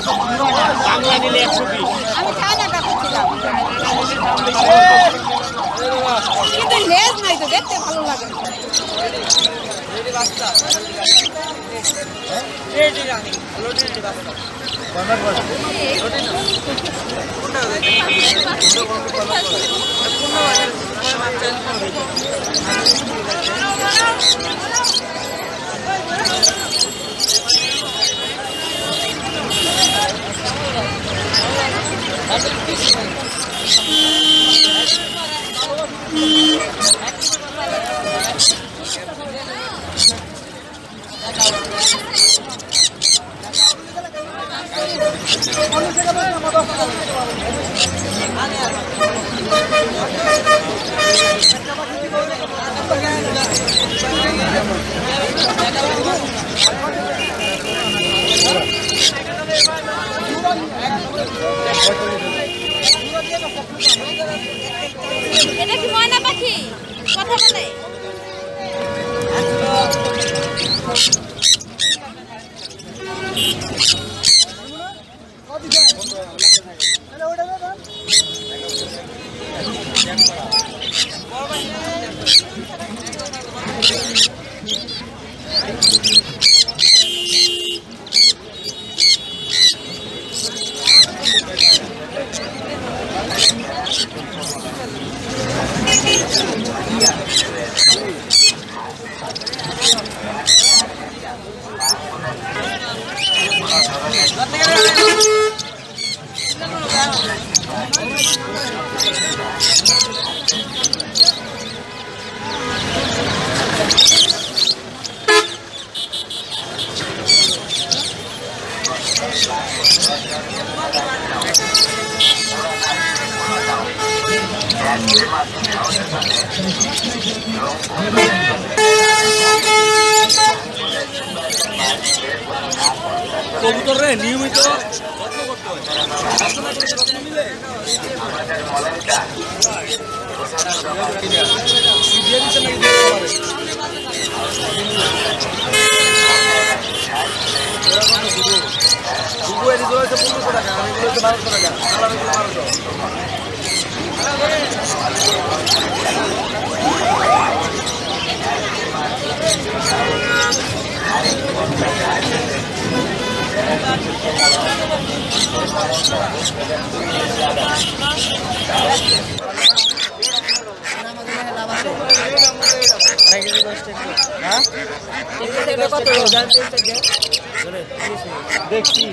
বাংলা নিলে 120। আমি চায়নাটা করছিলাম, কিন্তু লেজ নাই তো, দেখতে ভালো লাগে। এটা কি ময়না পাখি কথা বলে? কবুতরে নিয়মিত দেখছি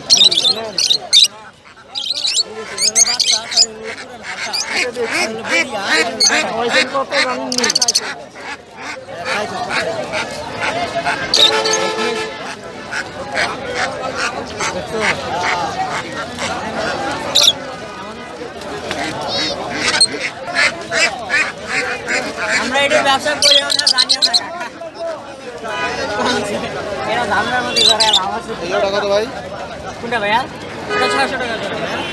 আমরা এটা ব্যবসা করি না, জানিও না এরা ধামরার মধ্যে ঘরে লাভ আছে। কত ভাই? কোনটা ভাইয়া? এটা 600 টাকা করে ভাইয়া।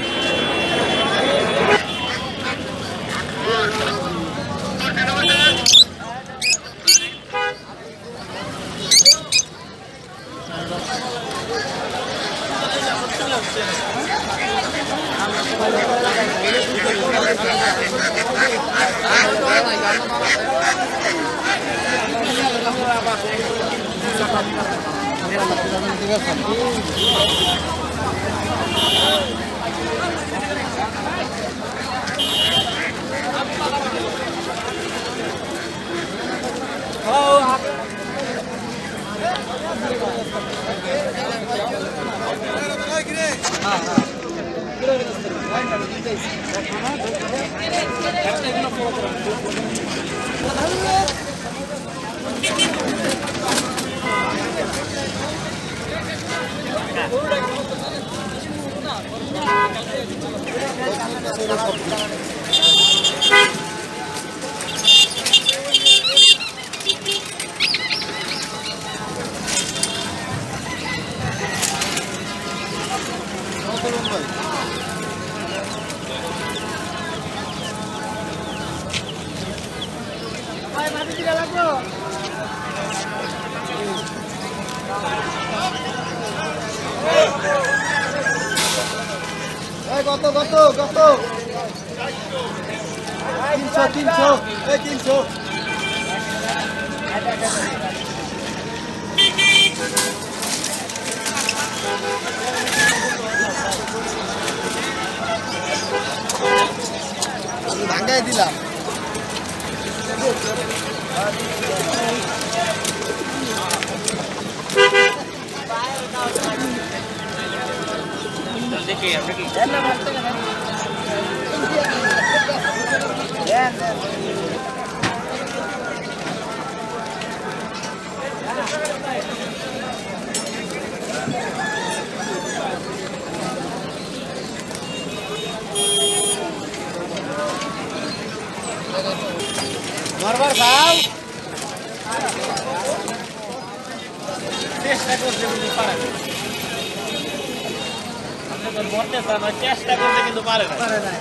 কত কত কত 300 300 এই 300 ভাঙ্গাই দিলাম দেখি আমরা কি মারবার খাও চেষ্টা করতে কিন্তু পারে না আপনি তো মরতে চান চেষ্টা করতে কিন্তু পারে না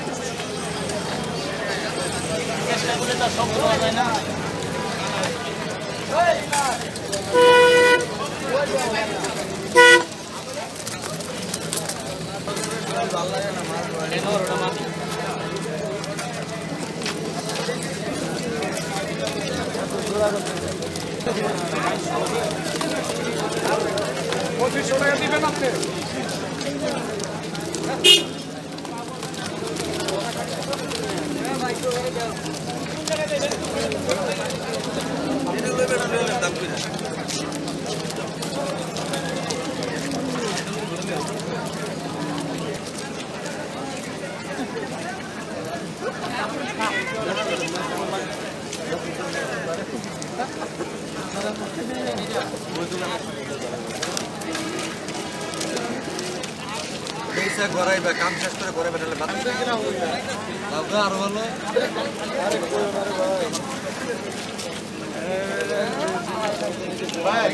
চেষ্টা করলে তো সব করা যায় না পয়সা করাইবা কাম শেষ করে করে বেটালে বাবা আর ভালো ভাই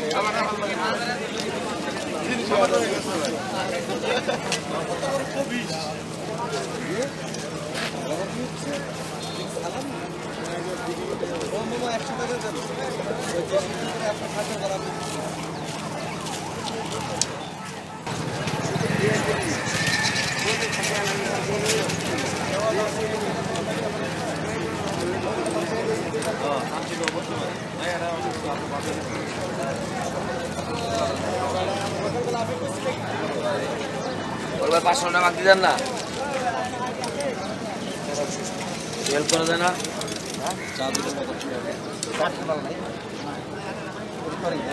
বলবে 500 টাকা বাকি দেন না হেল্প করে দেন না চা দিলে কত কি হবে কাটতে পারো নাই করি না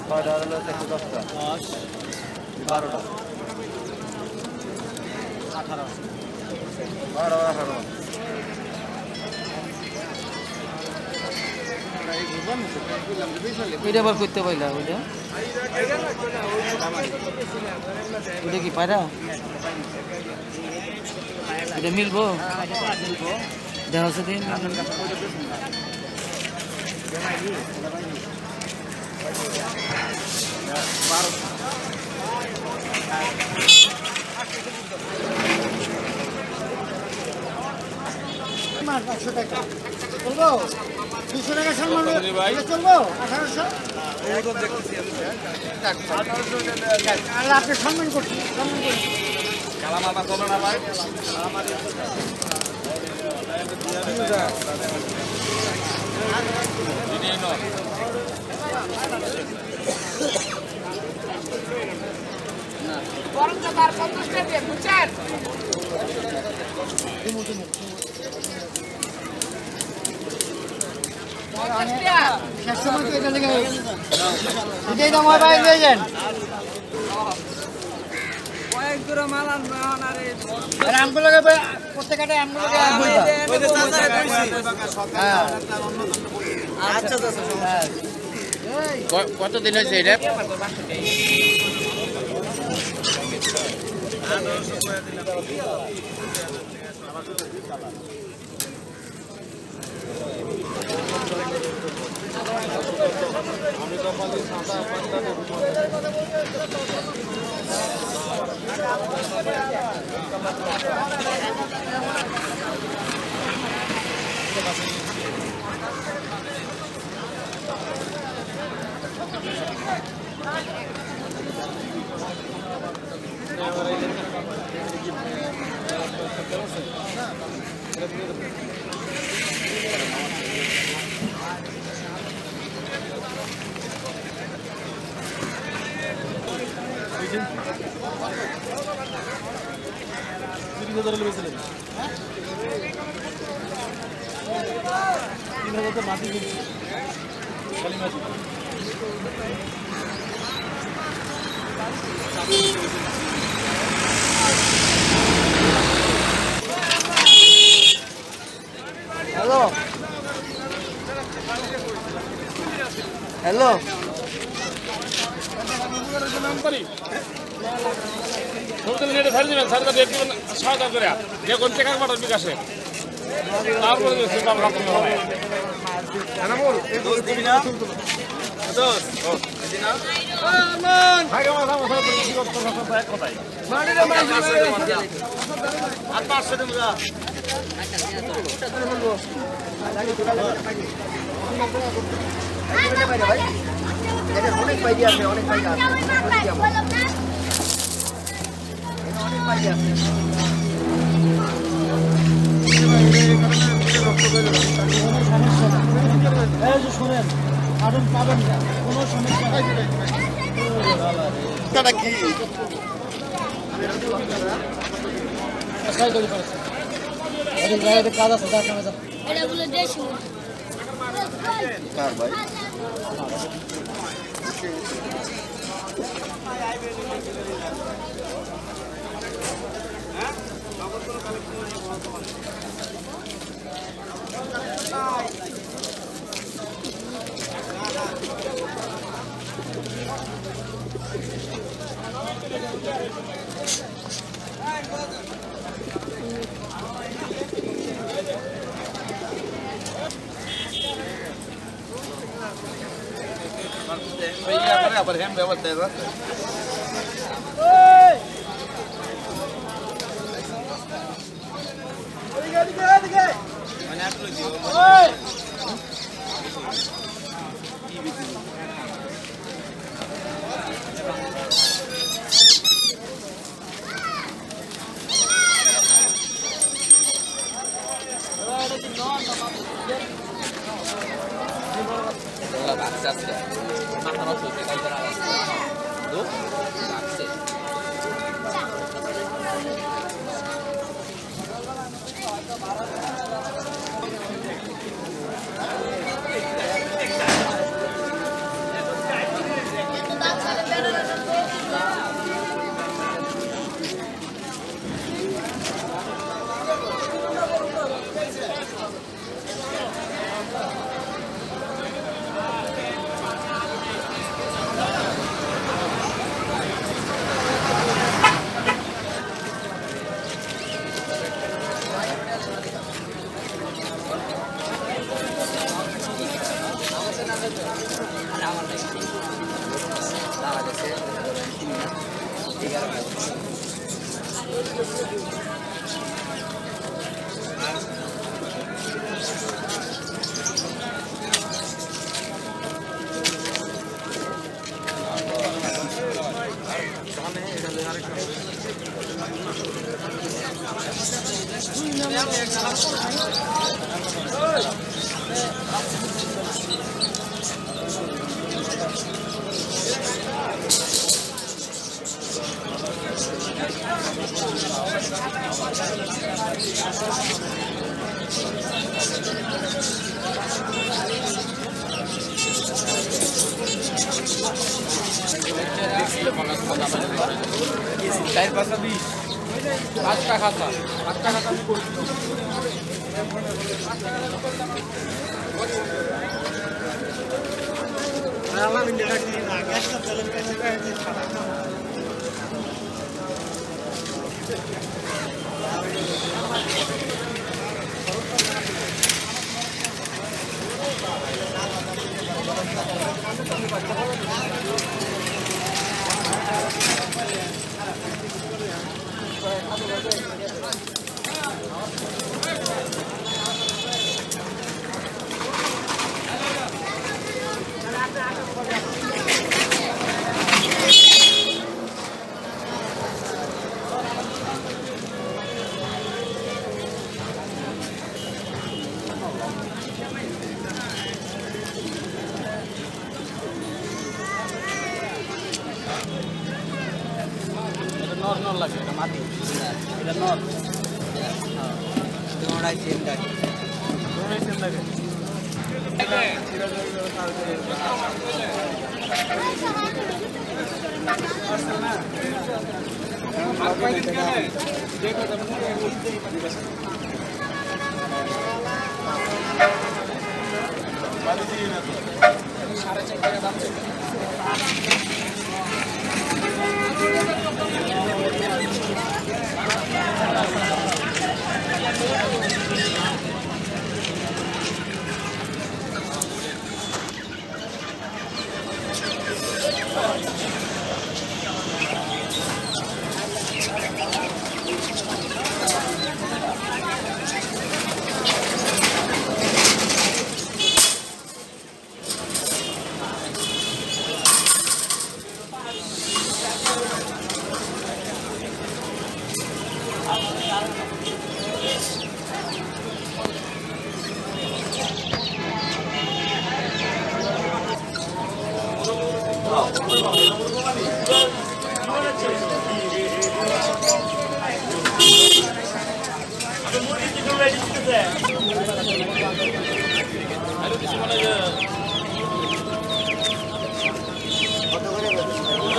কয়টা হলো 10টা 10 12টা 18 ওইটা আবার করতে পাইলা ওইটা ওইটা কি পায়রা ওইটা মিলবো দেখা হচ্ছে দিন চলবো 200 টাকা সম্মান চলবো 1800 আপনি সম্মান করছি কালামামা কবে না ভাই গরম তো তার 50 টাকা বুঝছেন শেষ সময় তো এটা থেকে এটাই দাম হয় ভাই নিয়ে যান আর আমগুলোকে প্রত্যেকটা আমগুলোকে আচ্ছা কত দিন হয়েছে এটা হ্যালো হ্যালো যে কোন টাকা পাঠান বিকাশে তারপরে অনেক পাইডি আছে অনেক পাইডি আছে অনেক পাইডি আছে শুনেন কারণ পাবেন না কোনো সমস্যা নাই কি কাজ আছে এটা বলে দেশি কার ভাই আবার হ্যাম ব্যবস্থা এটা নর তোমরাই চিন্তা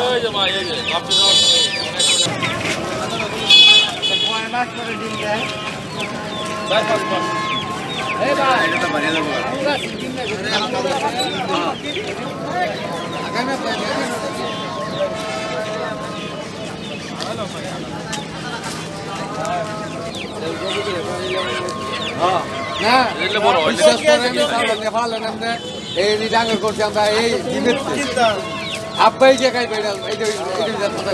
এই যে ভাই এই যে আপনি কয় মাস পরে ডিম দেয় ভাই পাঁচ পাঁচ এই ভাই এটা বানিয়ে দেবো পুরা ডিম না আগামী না এগুলো বড় হয় বিশ্বাস করেন নেপাল আমরা এই ডাঙ্গর করছি আমরা এই ডিমের আব্বাই যে খাই বেড়াল এইটা কথা